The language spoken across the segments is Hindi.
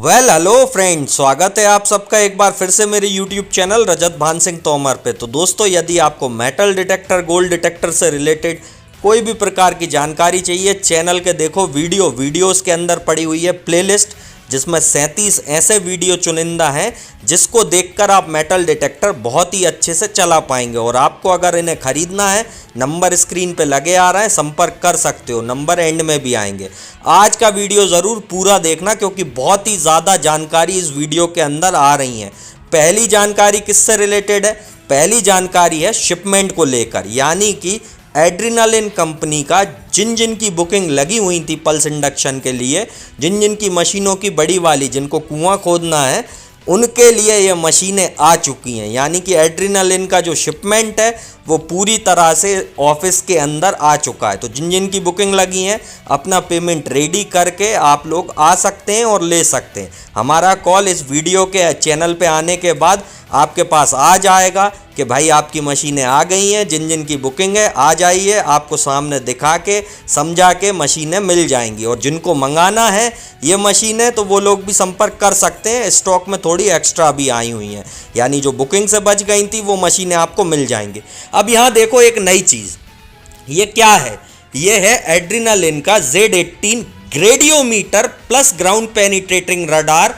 हेलो फ्रेंड, स्वागत है आप सबका एक बार फिर से मेरे यूट्यूब चैनल रजत भान सिंह तोमर पे। तो दोस्तों, यदि आपको मेटल डिटेक्टर, गोल्ड डिटेक्टर से रिलेटेड कोई भी प्रकार की जानकारी चाहिए, चैनल के देखो वीडियोस के अंदर पड़ी हुई है प्लेलिस्ट, जिसमें 37 ऐसे वीडियो चुनिंदा हैं जिसको देखकर आप मेटल डिटेक्टर बहुत ही अच्छे से चला पाएंगे। और आपको अगर इन्हें ख़रीदना है, नंबर स्क्रीन पे लगे आ रहा है, संपर्क कर सकते हो, नंबर एंड में भी आएंगे। आज का वीडियो ज़रूर पूरा देखना क्योंकि बहुत ही ज़्यादा जानकारी इस वीडियो के अंदर आ रही है। पहली जानकारी किससे रिलेटेड है? पहली जानकारी है शिपमेंट को लेकर, यानी कि एड्रेनालिन कंपनी का जिन जिन की बुकिंग लगी हुई थी पल्स इंडक्शन के लिए, जिन जिन की मशीनों की बड़ी वाली, जिनको कुआं खोदना है, उनके लिए ये मशीनें आ चुकी हैं। यानी कि एड्रेनालिन का जो शिपमेंट है वो पूरी तरह से ऑफिस के अंदर आ चुका है। तो जिन जिन की बुकिंग लगी हैं, अपना पेमेंट रेडी करके आप लोग आ सकते हैं और ले सकते हैं। हमारा कॉल इस वीडियो के चैनल पे आने के बाद आपके पास आ जाएगा कि भाई आपकी मशीनें आ गई हैं, जिन जिन की बुकिंग है आ जाइए, आपको सामने दिखा के समझा के मशीनें मिल जाएंगी। और जिनको मंगाना है ये मशीनें, तो वो लोग भी संपर्क कर सकते हैं, स्टॉक में थोड़ी एक्स्ट्रा भी आई हुई हैं, यानी जो बुकिंग से बच गई थी वो मशीनें आपको मिल जाएंगी। अब यहाँ देखो एक नई चीज़, ये क्या है? ये है एड्रेनालिन का Z18 gradiometer plus ground penetrating radar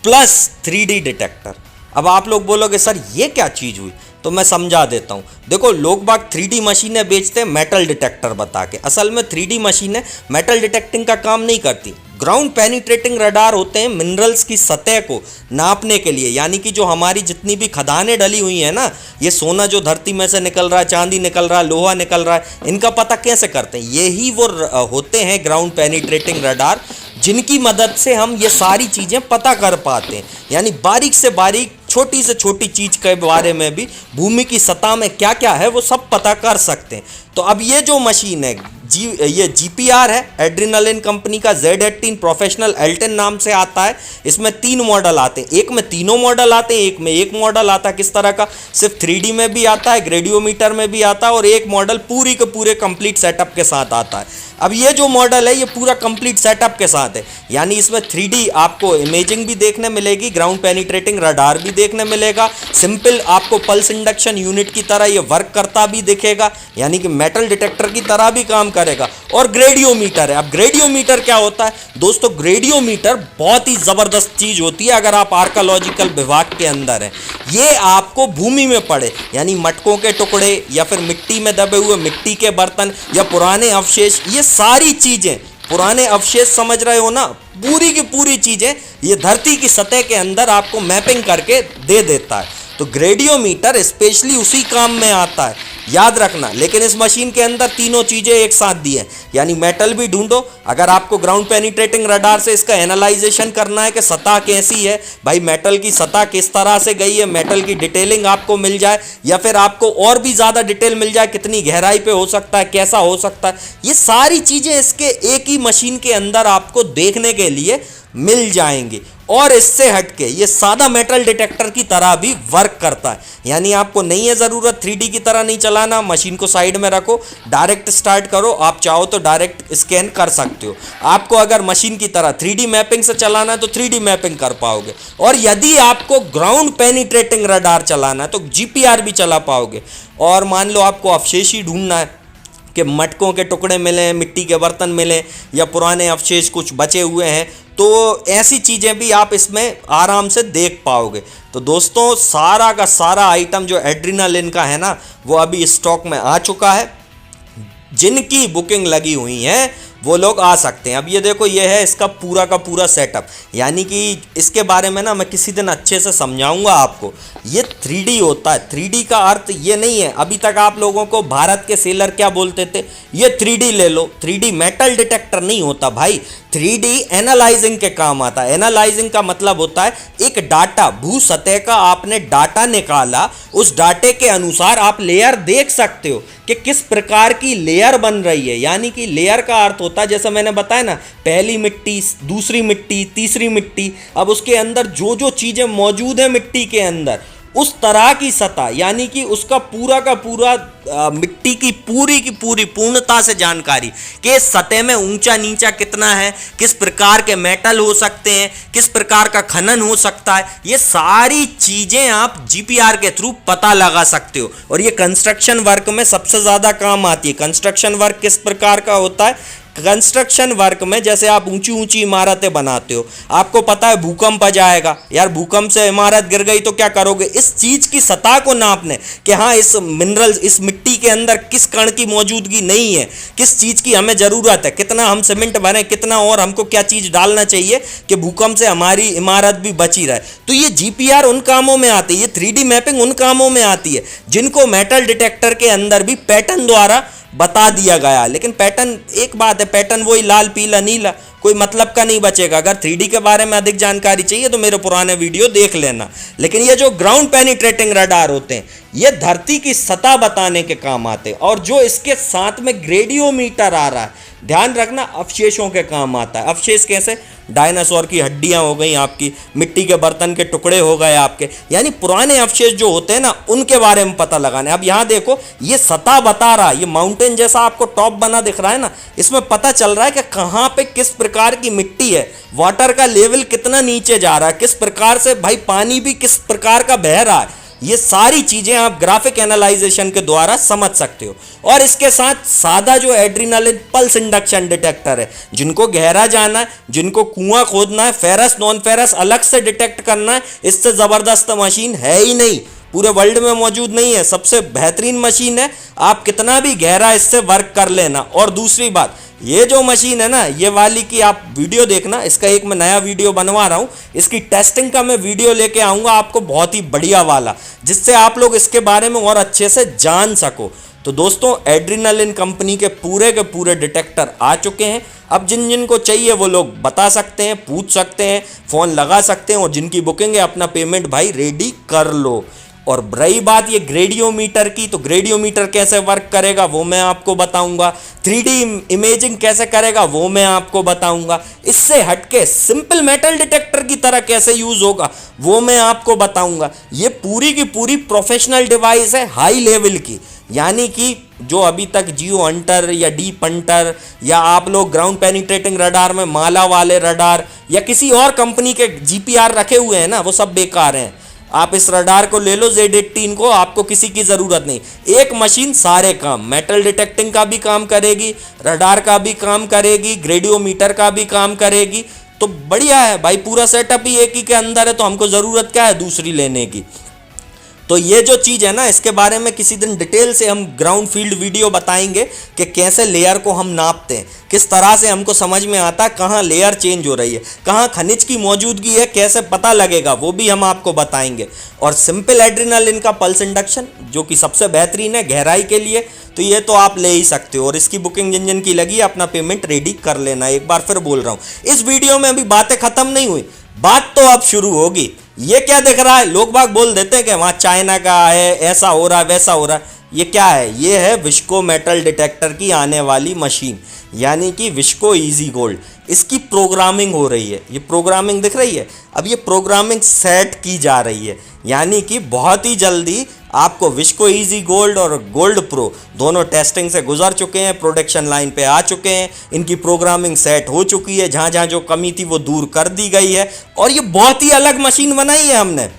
plus 3D detector. अब आप लोग बोलोगे सर ये क्या चीज़ हुई, तो मैं समझा देता हूँ। देखो, लोग बाग 3D मशीनें बेचते हैं मेटल डिटेक्टर बता के। असल में 3D मशीनें मेटल डिटेक्टिंग का काम नहीं करती। ग्राउंड पेनिट्रेटिंग रडार होते हैं मिनरल्स की सतह को नापने के लिए, यानी कि जो हमारी जितनी भी खदानें डली हुई हैं ना, ये सोना जो धरती में से निकल रहा है, चांदी निकल रहा है, लोहा निकल रहा है, इनका पता कैसे करते हैं? यही वो होते हैं ग्राउंड पेनिट्रेटिंग रडार, जिनकी मदद से हम ये सारी चीज़ें पता कर पाते हैं। यानी बारीक से बारीक, छोटी से छोटी चीज़ के बारे में भी, भूमि की सतह में क्या क्या है वो सब पता कर सकते हैं। तो अब ये जो मशीन है ये GPR है, एड्रेनालिन कंपनी का Z18 प्रोफेशनल L10 नाम से आता है। इसमें 3 मॉडल आते हैं, एक में तीनों मॉडल आते हैं, एक में एक मॉडल आता है। किस तरह का? सिर्फ 3D में भी आता है, ग्रेडियोमीटर में भी आता है, और एक मॉडल पूरी के पूरे कंप्लीट सेटअप के साथ आता है। अब ये जो मॉडल है ये पूरा कंप्लीट सेटअप के साथ है, यानी इसमें 3D आपको इमेजिंग भी देखने मिलेगी, ग्राउंड पेनिट्रेटिंग रडार भी देखने मिलेगा, सिंपल आपको पल्स इंडक्शन यूनिट की तरह ये वर्क करता भी दिखेगा, यानी कि मेटल डिटेक्टर की तरह भी काम करेगा। और ग्रेडियोमीटर है। अब ग्रेडियोमीटर क्या होता है दोस्तों? ग्रेडियोमीटर बहुत ही ज़बरदस्त चीज़ होती है अगर आप आर्कियोलॉजिकल विभाग के अंदर हैं। ये आपको भूमि में पड़े, यानी मटकों के टुकड़े या फिर मिट्टी में दबे हुए मिट्टी के बर्तन या पुराने अवशेष, ये सारी चीज़ें, पुराने अवशेष समझ रहे हो ना, पूरी की पूरी चीज़ें ये धरती की सतह के अंदर आपको मैपिंग करके दे देता है। तो ग्रेडियोमीटर स्पेशली उसी काम में आता है, याद रखना। लेकिन इस मशीन के अंदर तीनों चीज़ें एक साथ दी हैं, यानी मेटल भी ढूंढो, अगर आपको ग्राउंड पेनिट्रेटिंग रडार से इसका एनालाइजेशन करना है कि सतह कैसी है, भाई मेटल की सतह किस तरह से गई है, मेटल की डिटेलिंग आपको मिल जाए, या फिर आपको और भी ज़्यादा डिटेल मिल जाए, कितनी गहराई पे हो सकता है, कैसा हो सकता है, ये सारी चीज़ें इसके एक ही मशीन के अंदर आपको देखने के लिए मिल जाएंगी। और इससे हटके ये सादा मेटल डिटेक्टर की तरह भी वर्क करता है, यानी आपको नहीं है ज़रूरत 3D की तरह नहीं चलाना, मशीन को साइड में रखो, डायरेक्ट स्टार्ट करो, आप चाहो तो डायरेक्ट स्कैन कर सकते हो। आपको अगर मशीन की तरह 3D मैपिंग से चलाना है तो 3D मैपिंग कर पाओगे, और यदि आपको ग्राउंड पेनिट्रेटिंग रडार चलाना है तो GPR भी चला पाओगे। और मान लो आपको अवशेष ही ढूंढना है कि मटकों के टुकड़े मिले, मिट्टी के बर्तन मिले, या पुराने अवशेष कुछ बचे हुए हैं, तो ऐसी चीज़ें भी आप इसमें आराम से देख पाओगे। तो दोस्तों, सारा का सारा आइटम जो एड्रेनालिन का है ना, वो अभी स्टॉक में आ चुका है। जिनकी बुकिंग लगी हुई है वो लोग आ सकते हैं। अब ये देखो, ये है इसका पूरा का पूरा सेटअप, यानी कि इसके बारे में ना मैं किसी दिन अच्छे से समझाऊंगा आपको। ये 3D होता है। 3D का अर्थ ये नहीं है, अभी तक आप लोगों को भारत के सेलर क्या बोलते थे, ये 3D ले लो। 3D मेटल डिटेक्टर नहीं होता भाई, 3D एनालाइजिंग के काम आता है। एनालाइजिंग का मतलब होता है एक डाटा, भू सतह का आपने डाटा निकाला, उस डाटे के अनुसार आप लेयर देख सकते हो कि किस प्रकार की लेयर बन रही है। यानी कि लेयर का अर्थ होता है, जैसे मैंने बताया ना, पहली मिट्टी, दूसरी मिट्टी, तीसरी मिट्टी, अब उसके अंदर जो जो चीज़ें मौजूद है मिट्टी के अंदर, उस तरह की सतह, यानी कि उसका पूरा का पूरा मिट्टी की पूरी पूर्णता से जानकारी कि इस सतह में ऊंचा नीचा कितना है, किस प्रकार के मेटल हो सकते हैं, किस प्रकार का खनन हो सकता है, ये सारी चीजें आप जीपीआर के थ्रू पता लगा सकते हो। और ये कंस्ट्रक्शन वर्क में सबसे ज्यादा काम आती है। कंस्ट्रक्शन वर्क किस प्रकार का होता है? कंस्ट्रक्शन वर्क में जैसे आप ऊंची ऊंची इमारतें बनाते हो, आपको पता है भूकंप आ जाएगा, यार भूकंप से इमारत गिर गई तो क्या करोगे? इस चीज की सतह को नापने कि हाँ इस मिनरल, इस मिट्टी के अंदर किस कण की मौजूदगी नहीं है, किस चीज की हमें जरूरत है, कितना हम सीमेंट भरें, कितना और हमको क्या चीज डालना चाहिए कि भूकंप से हमारी इमारत भी बची रहे। तो ये जीपीआर उन कामों में आती है, ये 3D मैपिंग उन कामों में आती है जिनको मेटल डिटेक्टर के अंदर भी पैटर्न द्वारा बता दिया गया। लेकिन पैटर्न एक बात है, पैटर्न वही लाल पीला नीला, कोई मतलब का नहीं बचेगा। अगर 3D के बारे में अधिक जानकारी चाहिए तो मेरे पुराने वीडियो देख लेना। लेकिन ये जो ग्राउंड पेनिट्रेटिंग रडार होते हैं, ये धरती की सतह बताने के काम आते हैं। और जो इसके साथ में ग्रेडियोमीटर आ रहा है, ध्यान रखना, अवशेषों के काम आता है। अवशेष कैसे? डायनासोर की हड्डियां हो गई आपकी, मिट्टी के बर्तन के टुकड़े हो गए आपके, यानी पुराने अवशेष जो होते हैं ना, उनके बारे में पता लगाने। अब यहां देखो, ये सतह बता रहा है, ये माउंटेन जैसा आपको टॉप बना दिख रहा है ना, इसमें पता चल रहा है कि कहां पे किस प्रकार की मिट्टी है, वाटर का लेवल कितना नीचे जा रहा है, किस प्रकार से भाई पानी भी किस प्रकार का बह रहा है। ये सारी चीजें आप ग्राफिक एनालाइजेशन के द्वारा समझ सकते हो। और इसके साथ सादा जो एड्रीनालिन पल्स इंडक्शन डिटेक्टर है, जिनको गहरा जाना है, जिनको कुआं खोदना है, फेरस नॉन फेरस अलग से डिटेक्ट करना है, इससे जबरदस्त मशीन है ही नहीं, पूरे वर्ल्ड में मौजूद नहीं है। सबसे बेहतरीन मशीन है, आप कितना भी गहरा इससे वर्क कर लेना। और दूसरी बात, ये जो मशीन है ना, ये वाली की आप वीडियो देखना, इसका एक मैं नया वीडियो बनवा रहा हूँ, इसकी टेस्टिंग का मैं वीडियो लेके आऊँगा आपको, बहुत ही बढ़िया वाला, जिससे आप लोग इसके बारे में और अच्छे से जान सको। तो दोस्तों, एड्रीनालिन कंपनी के पूरे डिटेक्टर आ चुके हैं। अब जिन जिन को चाहिए वो लोग बता सकते हैं, पूछ सकते हैं, फ़ोन लगा सकते हैं, और जिनकी बुकिंग है अपना पेमेंट भाई रेडी कर लो। और रही बात ये ग्रेडियोमीटर की, तो ग्रेडियोमीटर कैसे वर्क करेगा वो मैं आपको बताऊंगा, 3D इमेजिंग कैसे करेगा वो मैं आपको बताऊंगा, इससे हटके सिंपल मेटल डिटेक्टर की तरह कैसे यूज होगा वो मैं आपको बताऊंगा। ये पूरी की पूरी प्रोफेशनल डिवाइस है, हाई लेवल की, यानी कि जो अभी तक जियो हंटर या डीप हंटर या आप लोग ग्राउंड पेनिट्रेटिंग रडार में माला वाले रडार या किसी और कंपनी के जीपीआर रखे हुए हैं ना, वो सब बेकार हैं। आप इस रडार को ले लो, Z18 को, आपको किसी की ज़रूरत नहीं। एक मशीन सारे काम, मेटल डिटेक्टिंग का भी काम करेगी, रडार का भी काम करेगी, ग्रेडियोमीटर का भी काम करेगी। तो बढ़िया है भाई, पूरा सेटअप ही एक ही के अंदर है, तो हमको ज़रूरत क्या है दूसरी लेने की। तो ये जो चीज़ है ना, इसके बारे में किसी दिन डिटेल से हम ग्राउंड फील्ड वीडियो बताएंगे कि कैसे लेयर को हम नापते हैं, किस तरह से हमको समझ में आता है कहाँ लेयर चेंज हो रही है, कहाँ खनिज की मौजूदगी है, कैसे पता लगेगा वो भी हम आपको बताएंगे। और सिंपल एड्रीनालिन का पल्स इंडक्शन जो कि सबसे बेहतरीन है गहराई के लिए, तो ये तो आप ले ही सकते हो। और इसकी बुकिंग जिन जिन की लगी, अपना पेमेंट रेडी कर लेना। एक बार फिर बोल रहा हूँ, इस वीडियो में अभी बातें खत्म नहीं हुई, बात तो अब शुरू होगी। ये क्या दिख रहा है? लोग बाग बोल देते हैं कि वहाँ चाइना का है, ऐसा हो रहा है, वैसा हो रहा है। ये क्या है? ये है विस्को मेटल डिटेक्टर की आने वाली मशीन, यानी कि विस्को इजी गोल्ड। इसकी प्रोग्रामिंग हो रही है, ये प्रोग्रामिंग दिख रही है, अब ये प्रोग्रामिंग सेट की जा रही है, यानी कि बहुत ही जल्दी आपको विस्को इजी गोल्ड और गोल्ड प्रो दोनों टेस्टिंग से गुजर चुके हैं, प्रोडक्शन लाइन पे आ चुके हैं, इनकी प्रोग्रामिंग सेट हो चुकी है, जहाँ जहाँ जो कमी थी वो दूर कर दी गई है। और ये बहुत ही अलग मशीन बनाई है हमने।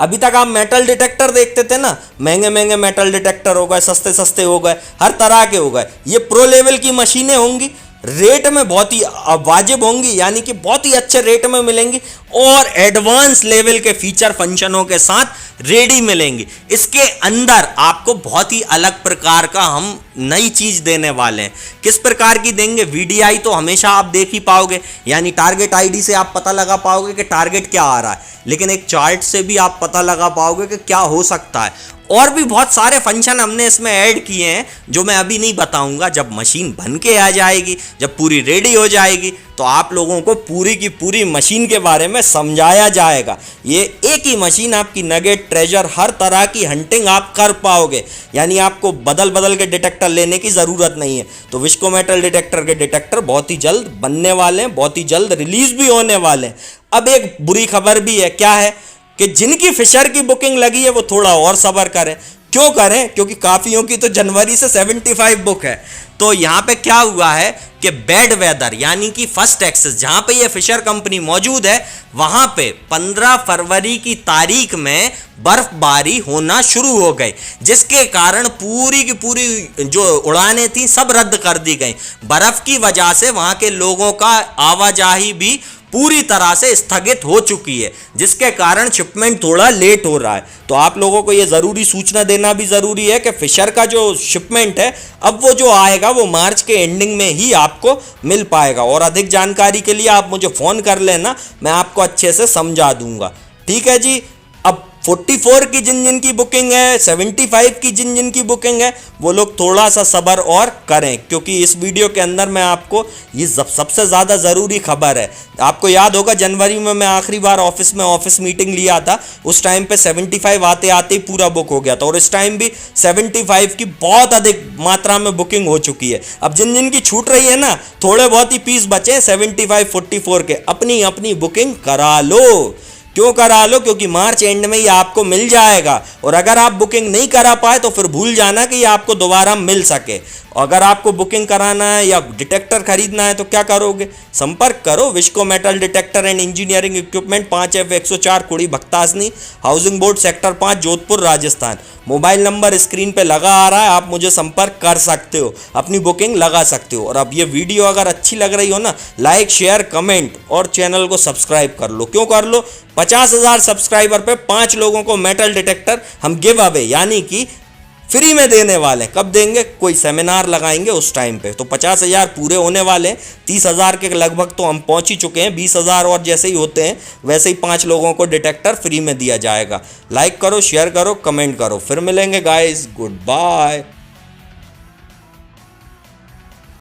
अभी तक आप मेटल डिटेक्टर देखते थे ना, महंगे महंगे मेटल डिटेक्टर हो गए, सस्ते सस्ते हो गए, हर तरह के हो गए। ये प्रो लेवल की मशीनें होंगी, रेट में बहुत ही वाजिब होंगी, यानी कि बहुत ही अच्छे रेट में मिलेंगी और एडवांस लेवल के फीचर फंक्शनों के साथ रेडी मिलेंगी। इसके अंदर आपको बहुत ही अलग प्रकार का हम नई चीज़ देने वाले हैं। किस प्रकार की देंगे? VDI तो हमेशा आप देख ही पाओगे, यानी टारगेट ID से आप पता लगा पाओगे कि टारगेट क्या आ रहा है, लेकिन एक चार्ट से भी आप पता लगा पाओगे कि क्या हो सकता है। और भी बहुत सारे फंक्शन हमने इसमें ऐड किए हैं जो मैं अभी नहीं बताऊंगा। जब मशीन बन के आ जाएगी, जब पूरी रेडी हो जाएगी, तो आप लोगों को पूरी की पूरी मशीन के बारे में समझाया जाएगा। ये एक ही मशीन आपकी नगेट, ट्रेजर, हर तरह की हंटिंग आप कर पाओगे, यानी आपको बदल बदल के डिटेक्टर लेने की ज़रूरत नहीं है। तो विस्को मेटल डिटेक्टर के डिटेक्टर बहुत ही जल्द बनने वाले हैं, बहुत ही जल्द रिलीज भी होने वाले हैं। अब एक बुरी खबर भी है, क्या है कि जिनकी फिशर की बुकिंग लगी है वो थोड़ा और सब्र करें। क्यों करें? क्योंकि काफियों की तो जनवरी से 75 बुक है। तो यहां पे क्या हुआ है कि बैड वेदर यानी कि फर्स्ट एक्सेस जहां पे ये फिशर कंपनी मौजूद है वहां पे 15 फरवरी की तारीख में बर्फबारी होना शुरू हो गई, जिसके कारण पूरी की पूरी जो उड़ानें थी सब रद्द कर दी गई। बर्फ की वजह से वहां के लोगों का आवाजाही भी पूरी तरह से स्थगित हो चुकी है, जिसके कारण शिपमेंट थोड़ा लेट हो रहा है। तो आप लोगों को यह जरूरी सूचना देना भी जरूरी है कि फिशर का जो शिपमेंट है अब वो जो आएगा वो मार्च के एंडिंग में ही आपको मिल पाएगा। और अधिक जानकारी के लिए आप मुझे फोन कर लेना, मैं आपको अच्छे से समझा दूंगा। ठीक है जी। अब 44 की जिन की बुकिंग है, 75 की जिन की बुकिंग है, वो लोग थोड़ा सा सब्र और करें, क्योंकि इस वीडियो के अंदर मैं आपको ये सबसे ज़्यादा ज़रूरी खबर है। आपको याद होगा जनवरी में मैं आखिरी बार ऑफिस मीटिंग लिया था, उस टाइम पे 75 आते आते ही पूरा बुक हो गया था, और इस टाइम भी 75 की बहुत अधिक मात्रा में बुकिंग हो चुकी है। अब जिन की छूट रही है ना, थोड़े बहुत ही पीस बचे 75 44 के, अपनी अपनी बुकिंग करा लो। क्यों करा लो? क्योंकि मार्च एंड में ही आपको मिल जाएगा, और अगर आप बुकिंग नहीं करा पाए तो फिर भूल जाना कि ये आपको दोबारा मिल सके। अगर आपको बुकिंग कराना है या डिटेक्टर खरीदना है तो क्या करोगे? संपर्क करो विश्को metal detector and engineering equipment, 5F104 Kudi Bhagtasni, housing board sector 5, Jodhpur, Rajasthan. Mobile number screen पे लगा आ रहा है, आप मुझे संपर्क कर सकते हो, अपनी बुकिंग लगा सकते हो। और अब ये वीडियो अगर अच्छी लग रही हो ना, लाइक शेयर कमेंट और चैनल को सब्सक्राइब कर लो। क्यों कर लो? 50,000 सब्सक्राइबर पे 5 लोगों को मेटल डिटेक्टर हम गिव अवे यानी कि फ्री में देने वाले हैं। कब देंगे? कोई सेमिनार लगाएंगे उस टाइम पे। तो 50,000 पूरे होने वाले हैं, 30,000 के लगभग तो हम पहुंच ही चुके हैं, 20,000 और जैसे ही होते हैं वैसे ही 5 लोगों को डिटेक्टर फ्री में दिया जाएगा। लाइक करो, शेयर करो, कमेंट करो। फिर मिलेंगे गाइस, गुड बाय।